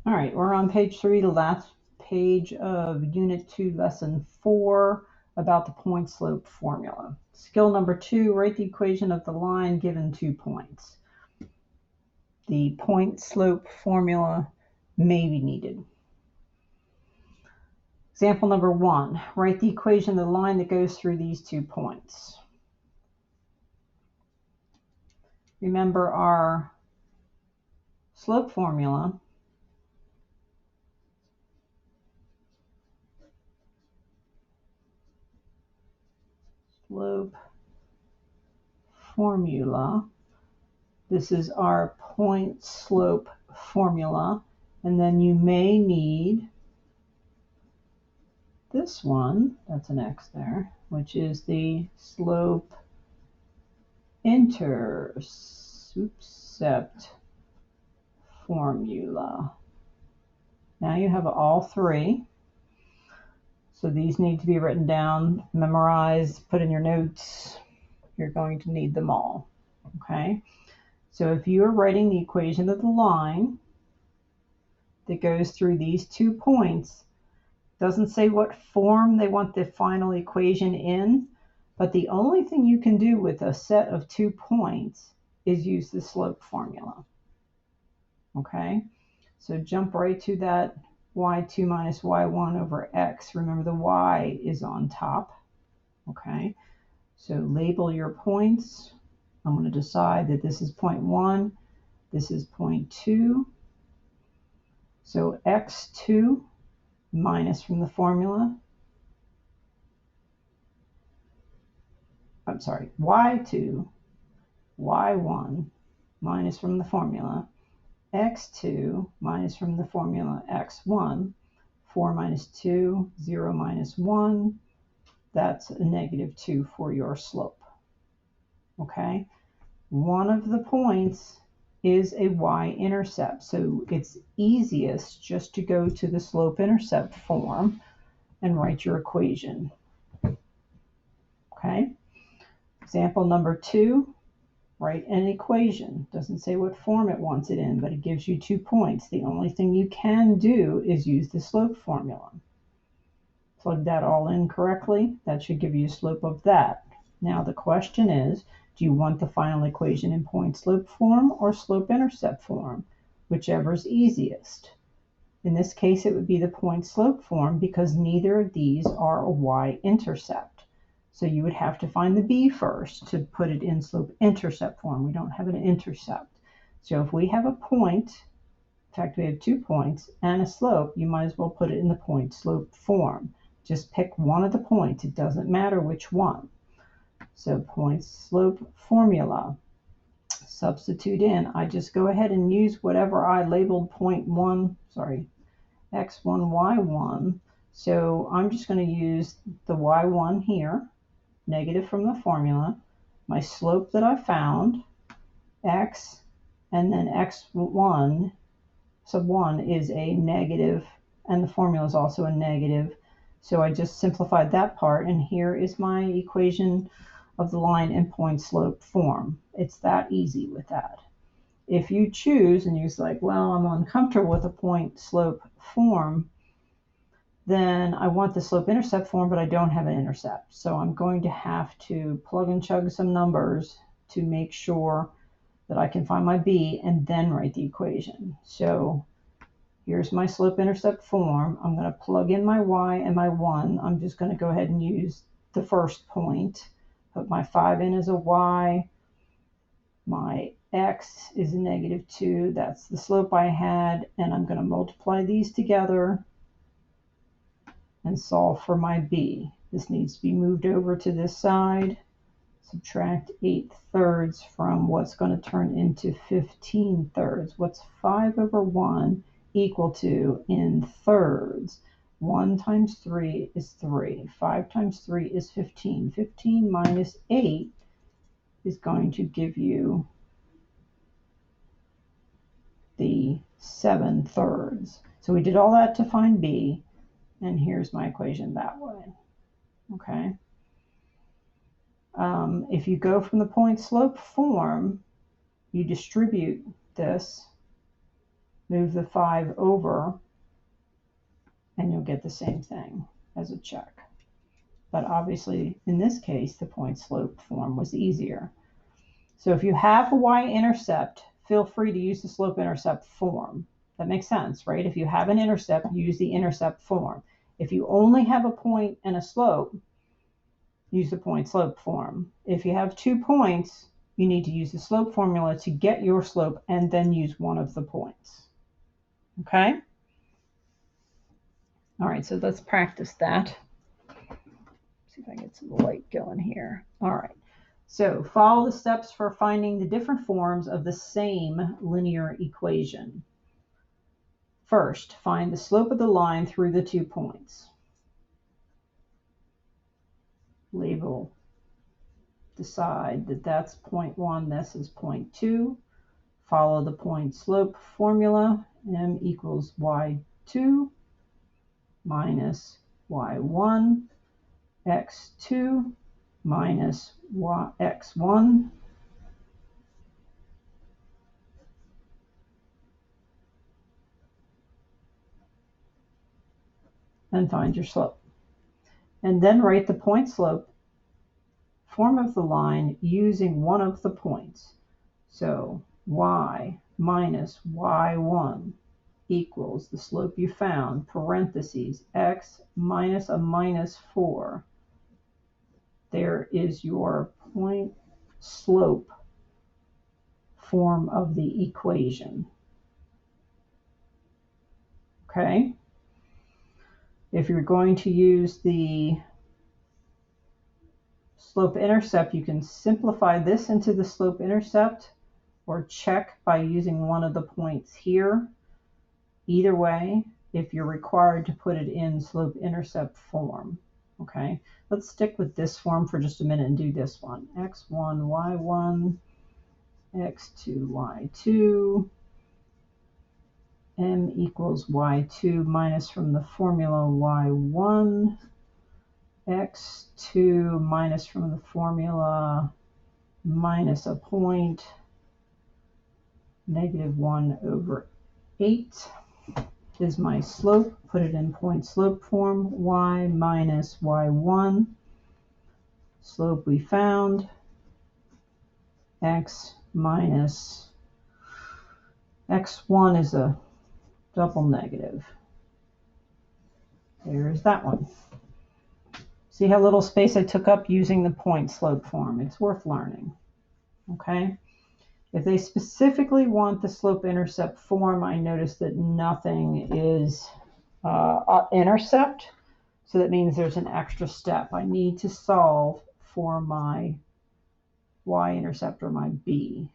All right, we're on page 3, the last page of Unit 2, Lesson 4, about the point slope formula. Skill number 2, write the equation of the line given 2 points. The point slope formula may be needed. Example number 1, write the equation of the line that goes through these 2 points. Remember our slope formula. Slope formula. This is our point slope formula. And then you may need this one, that's an X there, which is the slope intercept formula. Now you have all 3. So these need to be written down, memorized, put in your notes. You're going to need them all. Okay? So if you are writing the equation of the line that goes through these 2 points, doesn't say what form they want the final equation in, but the only thing you can do with a set of 2 points is use the slope formula. Okay, so jump right to that y2 minus y1 over x. Remember the y is on top. Okay, so label your points. I'm going to decide that this is point 1, this is point 2. So x2 minus from the formula, I'm sorry, y2, y1 minus from the formula, x2 minus from the formula, x1, 4 minus 2, 0 minus 1, that's a negative 2 for your slope. Okay, one of the points is a y-intercept, so it's easiest just to go to the slope-intercept form and write your equation. Okay, example number 2, write an equation. Doesn't say what form it wants it in, but it gives you 2 points. The only thing you can do is use the slope formula. Plug that all in correctly. That should give you a slope of that. Now the question is, do you want the final equation in point slope form or slope intercept form? Whichever is easiest. In this case, it would be the point slope form because neither of these are a y-intercept. So you would have to find the b first to put it in slope intercept form. We don't have an intercept. So if we have a point, in fact we have 2 points and a slope, you might as well put it in the point slope form. Just pick one of the points. It doesn't matter which one. So point slope formula. Substitute in. I just go ahead and use whatever I labeled x1, y1. So I'm just going to use the y1 here, negative from the formula, my slope that I found, x, and then x1 sub 1 is a negative, and the formula is also a negative. So I just simplified that part, and here is my equation of the line in point slope form. It's that easy with that. If you choose and you're like, well, I'm uncomfortable with a point slope form, then I want the slope intercept form, but I don't have an intercept. So I'm going to have to plug and chug some numbers to make sure that I can find my b and then write the equation. So here's my slope intercept form. I'm going to plug in my y and my 1. I'm just going to go ahead and use the first point. Put my 5 in as a y. My x is a negative 2. That's the slope I had. And I'm going to multiply these together and solve for my b. This needs to be moved over to this side. Subtract 8/3 from what's going to turn into 15/3. What's 5 over 1 equal to in thirds? 1 times 3 is 3. 5 times 3 is 15. 15 minus 8 is going to give you the 7/3. So we did all that to find b, and here's my equation that way. Okay. If you go from the point slope form, you distribute this move the 5 over, and you'll get the same thing as a check. But obviously, in this case, the point slope form was easier. So if you have a y-intercept, feel free to use the slope-intercept form. That makes sense, right? If you have an intercept, use the intercept form. If you only have a point and a slope, use the point-slope form. If you have 2 points, you need to use the slope formula to get your slope and then use one of the points. Okay? All right, so let's practice that. See if I can get some light going here. All right. So follow the steps for finding the different forms of the same linear equation. First, find the slope of the line through the 2 points. Label, decide that that's point 1, this is point 2. Follow the point slope formula, m equals y2 minus y1, x2 minus x1, and find your slope. And then write the point slope form of the line using one of the points. So y minus y1 equals the slope you found, parentheses, x minus a minus 4. There is your point slope form of the equation. Okay? If you're going to use the slope-intercept, you can simplify this into the slope-intercept or check by using one of the points here. Either way, if you're required to put it in slope-intercept form. Okay, let's stick with this form for just a minute and do this one. x1, y1, x2, y2, m equals y2 minus from the formula y1, x2 minus from the formula minus a point, -1/8 is my slope. Put it in point slope form, y minus y1. Slope we found, x minus x1 is a double negative. There's that one. See how little space I took up using the point slope form? It's worth learning. Okay? If they specifically want the slope-intercept form, I notice that nothing is intercept. So that means there's an extra step. I need to solve for my y-intercept or my b.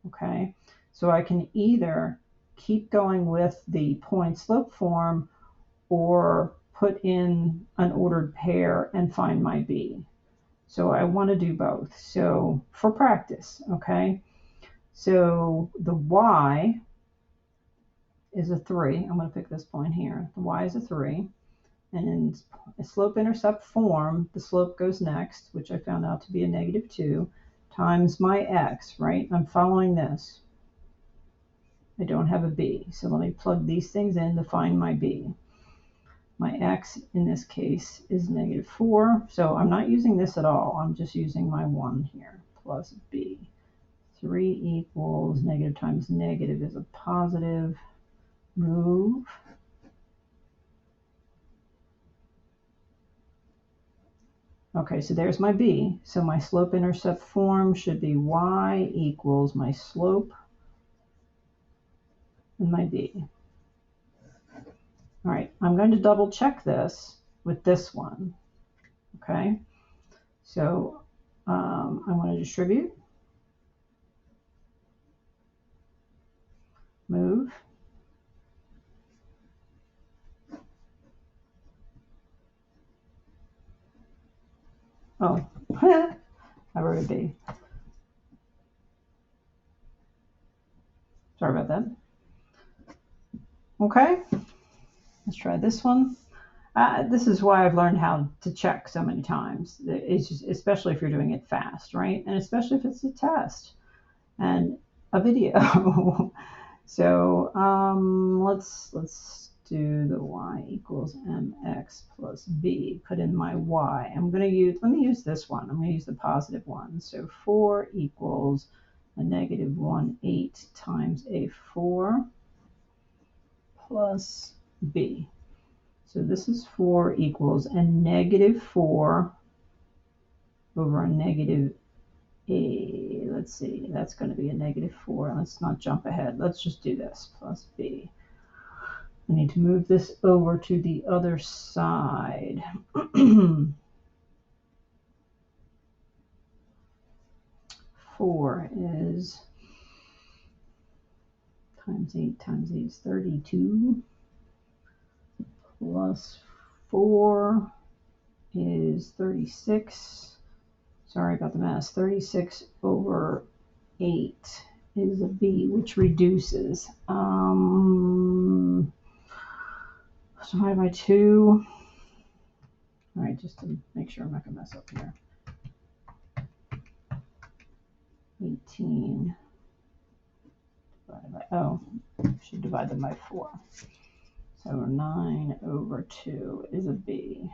Okay? So I can either keep going with the point slope form or put in an ordered pair and find my b. So I want to do both. So for practice, okay? So the y is a 3. I'm going to pick this point here. The y is a 3. And in a slope-intercept form, the slope goes next, which I found out to be a -2, times my x, right? I'm following this. I don't have a b. So let me plug these things in to find my b. My x in this case is -4. So I'm not using this at all. I'm just using my 1 here, plus b. 3 equals negative times negative is a positive. Move. Okay, so there's my b. So my slope-intercept form should be y equals my slope and my b. All right, I'm going to double check this with this one. Okay, so I want to distribute. Move. Oh, I wrote a b. Sorry about that. Okay, let's try this one. This is why I've learned how to check so many times. It's just, especially if you're doing it fast, right? And especially if it's a test and a video. So let's do the y equals mx plus b. Put in my y. Let me use this one. I'm going to use the positive one. So 4 equals a negative 1/8 times a 4 plus b. So this is 4 equals a negative 4 over a negative a. Let's see, that's going to be a negative 4. Let's not jump ahead. Let's just do this, plus b. I need to move this over to the other side. 4 is times 8 is 32. Plus 4 is 36. Sorry about the math. 36 over 8 is a b, which reduces. Divided by 2. All right, just to make sure I'm not going to mess up here. 18 divided by, oh, should divide them by 4. So 9 over 2 is a b.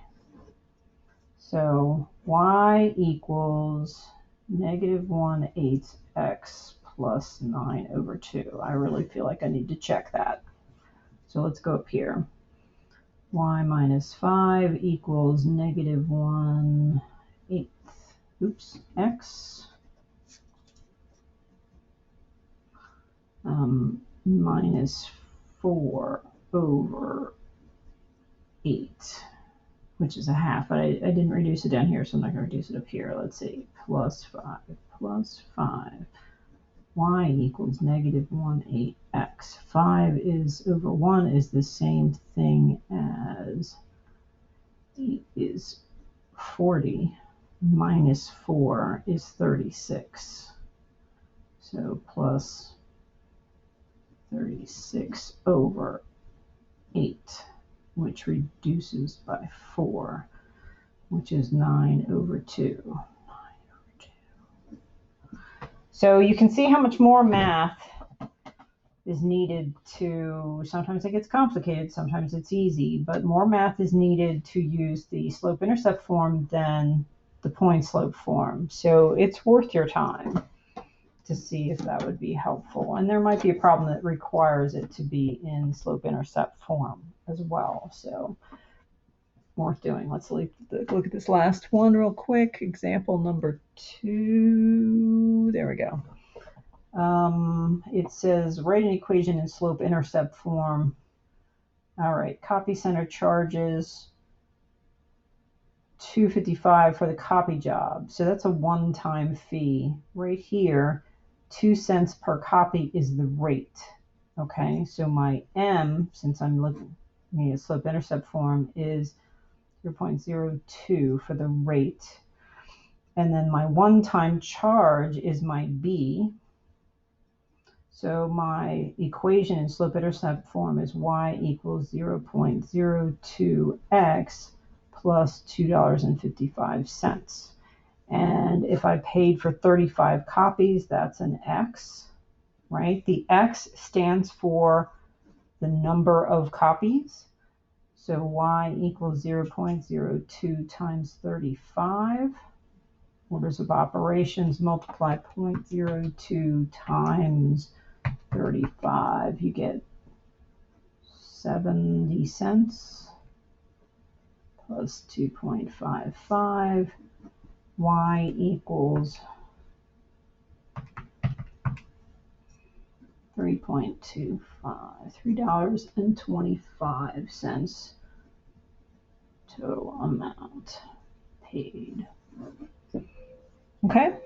So y equals negative 1/8 x plus 9 over 2. I really feel like I need to check that. So let's go up here. Y minus 5 equals negative 1/8. Oops, x minus 4 over 8, which is a half, but I didn't reduce it down here, so I'm not going to reduce it up here. Let's see, plus 5 plus 5. Y equals negative 1/8 x. 5 is over 1 is the same thing as 8 is 40 minus 4 is 36. So plus 36 over 8, which reduces by 4, which is 9 over 2. So you can see how much more math is needed to, sometimes it gets complicated, sometimes it's easy, but more math is needed to use the slope-intercept form than the point-slope form. So it's worth your time to see if that would be helpful. And there might be a problem that requires it to be in slope-intercept form as well. So worth doing. Let's look at this last one real quick. Example number 2. There we go. It says write an equation in slope-intercept form. All right, copy center charges $2.55 for the copy job. So that's a one-time fee. Right here, 2 cents per copy is the rate. Okay, so my M, since I'm looking at slope-intercept form, is 0.02 for the rate. And then my one-time charge is my B. So my equation in slope-intercept form is y equals 0.02x plus $2.55. And if I paid for 35 copies, that's an x, right? The x stands for the number of copies. So y equals 0.02 times 35. Orders of operations, multiply 0.02 times 35. You get 70 cents plus 2.55. Y equals 3.25, $3.25 total amount paid. Okay,